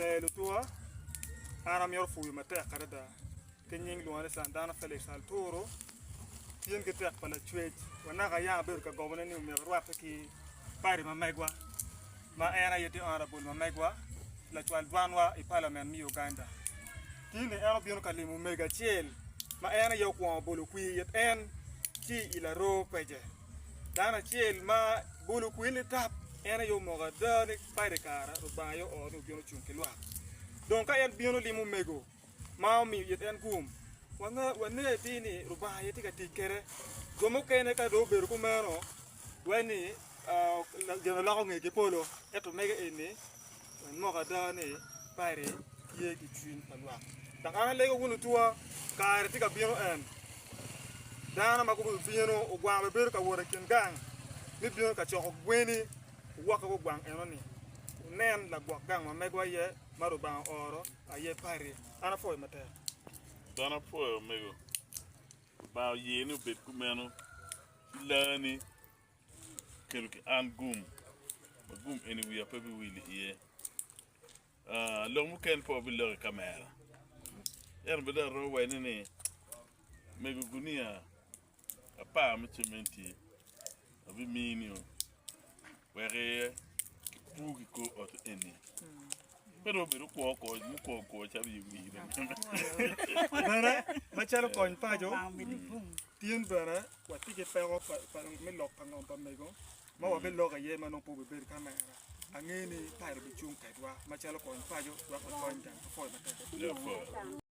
belo tua ana mi orfu yu mata karada kenying luane sandana Felix Altoro tien ke tek pala chwech wana ga ya ber ka gobna ni mi rwap ki pari ma megwa ma era yeti honorable ma megwa la chwal dwanwa i parliament mi Uganda tine era bion ka limu mega chiel ma era yo kwa bolo kwi yet en chi ila ro peje dana chiel ma bolo kwi le tap era yo moga dane pari kara ro ba yo o no bion chun kilwa donc ka en bion limu mego ma mi yet en kum wane tini ro ba yeti ka tikere gomo kene ka do ber ko mero weni jeno la ko ngi polo eto mega ene wen moga dane pari ye ki chun palwa dan ana lego wonu tua ka reti ka bion en dana ma ko bion o gwa ber ka wora ken gang ni bion ka choko gweni waka ko gwang enoni nen la gwa gang ma megwa ye maro ba oro aye pari ana fo mate dana fo mego ba ye no bet kumeno lani kelke an gum eni wi apabi wili ye lo mu ken po bi lo kamera yer be da ro wani ne mego gunia apa mi chimenti abi minio were pugi ko ot eni pero biro ko chabi wi bara ma chalo kon pajo tien bara wati ke pero pa me lok pa ngom pa mego ma wa be loga ye ma no po be ber kamera angeni pare bi chung kaitwa ma chalo kon pajo wa kon kan fo mate